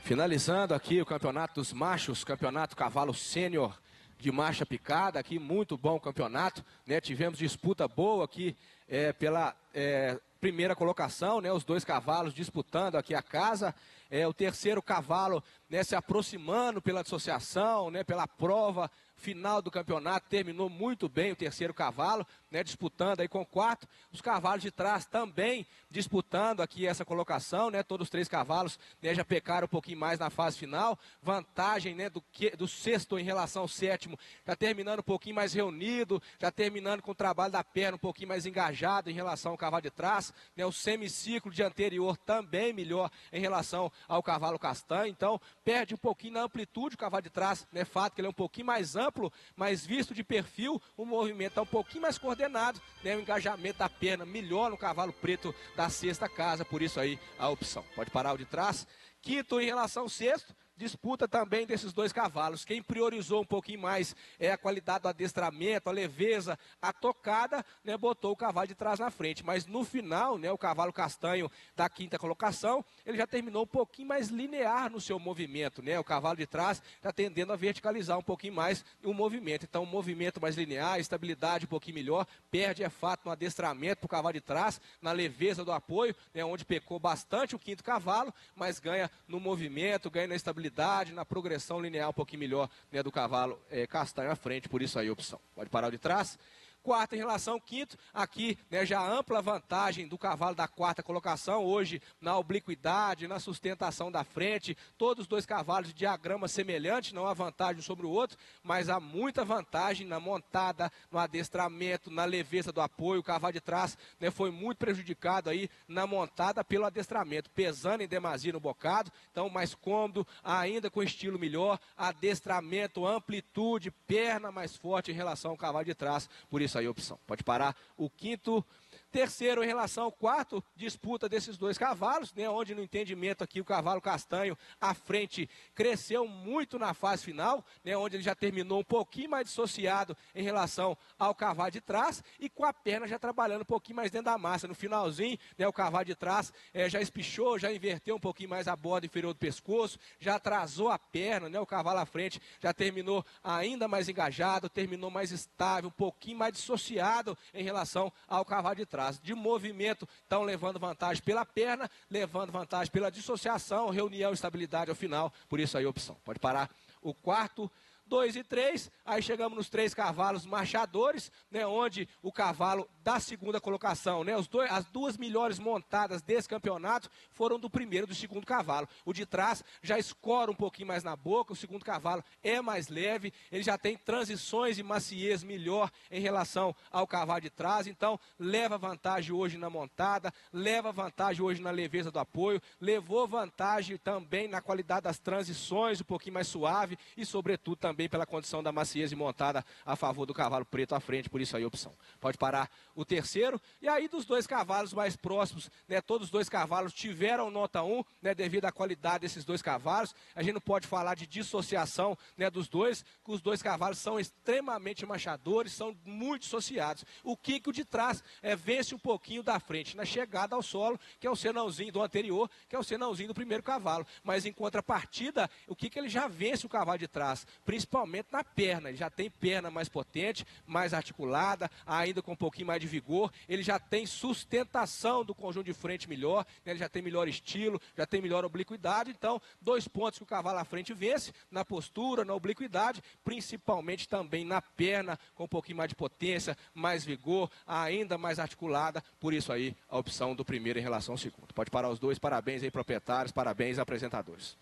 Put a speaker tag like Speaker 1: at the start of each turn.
Speaker 1: Finalizando aqui o campeonato dos machos, campeonato cavalo sênior de marcha picada, aqui muito bom campeonato, né? Tivemos disputa boa aqui pela primeira colocação, né? Os dois cavalos disputando aqui a casa, o terceiro cavalo, né, se aproximando pela associação, né, pela prova final do campeonato, terminou muito bem o terceiro cavalo, né, disputando aí com o quarto. Os cavalos de trás também disputando aqui essa colocação, né, todos os três cavalos, né, já pecaram um pouquinho mais na fase final, vantagem, né, do sexto em relação ao sétimo, já terminando um pouquinho mais reunido, já terminando com o trabalho da perna um pouquinho mais engajado em relação ao cavalo de trás, né, o semiciclo de anterior também melhor em relação ao cavalo castanho, então perde um pouquinho na amplitude o cavalo de trás, né, fato que ele é um pouquinho mais amplo, mas visto de perfil, o movimento está um pouquinho mais coordenado, né, o engajamento da perna melhor no cavalo preto da sexta casa, por isso aí a opção. Pode parar o de trás. Quinto em relação ao sexto, disputa também desses dois cavalos. Quem priorizou um pouquinho mais a qualidade do adestramento, a leveza, a tocada, né, botou o cavalo de trás na frente. Mas no final, né, o cavalo castanho da quinta colocação, ele já terminou um pouquinho mais linear no seu movimento, né? O cavalo de trás está tendendo a verticalizar um pouquinho mais o movimento. Então, um movimento mais linear, estabilidade um pouquinho melhor, perde, é fato, no adestramento para o cavalo de trás, na leveza do apoio, né, onde pecou bastante o quinto cavalo, mas ganha no movimento, ganha na estabilidade, na progressão linear um pouquinho melhor, né, do cavalo castanho à frente, por isso aí a opção. Pode parar o de trás. Quarto em relação ao quinto, aqui, né, já ampla vantagem do cavalo da quarta colocação, hoje na obliquidade, na sustentação da frente, todos os dois cavalos de diagrama semelhante, não há vantagem sobre o outro, mas há muita vantagem na montada, no adestramento, na leveza do apoio. O cavalo de trás, né, foi muito prejudicado aí na montada pelo adestramento, pesando em demasia no bocado, então mais cômodo, ainda com estilo melhor, adestramento, amplitude, perna mais forte em relação ao cavalo de trás, por isso aí a opção. Pode parar o quinto. Terceiro, em relação ao quarto, disputa desses dois cavalos, né, onde no entendimento aqui o cavalo castanho à frente cresceu muito na fase final, né, onde ele já terminou um pouquinho mais dissociado em relação ao cavalo de trás e com a perna já trabalhando um pouquinho mais dentro da massa. No finalzinho, né, o cavalo de trás já espichou, já inverteu um pouquinho mais a borda inferior do pescoço, já atrasou a perna, né, o cavalo à frente já terminou ainda mais engajado, terminou mais estável, um pouquinho mais dissociado em relação ao cavalo de trás. De movimento, estão levando vantagem pela perna, levando vantagem pela dissociação, reunião e estabilidade ao final, por isso aí a opção. Pode parar o quarto. 2 e 3, aí chegamos nos três cavalos marchadores, né, onde o cavalo da segunda colocação, né, as duas melhores montadas desse campeonato foram do primeiro e do segundo cavalo. O de trás já escora um pouquinho mais na boca, o segundo cavalo é mais leve, ele já tem transições e maciez melhor em relação ao cavalo de trás, então leva vantagem hoje na montada, leva vantagem hoje na leveza do apoio, levou vantagem também na qualidade das transições, um pouquinho mais suave e sobretudo também pela condição da maciez e montada a favor do cavalo preto à frente, por isso aí a opção. Pode parar o terceiro, e aí dos dois cavalos mais próximos, né, todos os dois cavalos tiveram nota 1, né, devido à qualidade desses dois cavalos. A gente não pode falar de dissociação, né, dos dois, que os dois cavalos são extremamente machadores, são muito dissociados. O que o de trás vence um pouquinho da frente, na chegada ao solo, que é o senãozinho do anterior, que é o senãozinho do primeiro cavalo, mas em contrapartida, o que ele já vence o cavalo de trás, principalmente na perna. Ele já tem perna mais potente, mais articulada, ainda com um pouquinho mais de vigor, ele já tem sustentação do conjunto de frente melhor, né? Ele já tem melhor estilo, já tem melhor obliquidade, então 2 pontos que o cavalo à frente vence, na postura, na obliquidade, principalmente também na perna, com um pouquinho mais de potência, mais vigor, ainda mais articulada, por isso aí a opção do primeiro em relação ao segundo. Pode parar os dois, parabéns aí proprietários, parabéns apresentadores.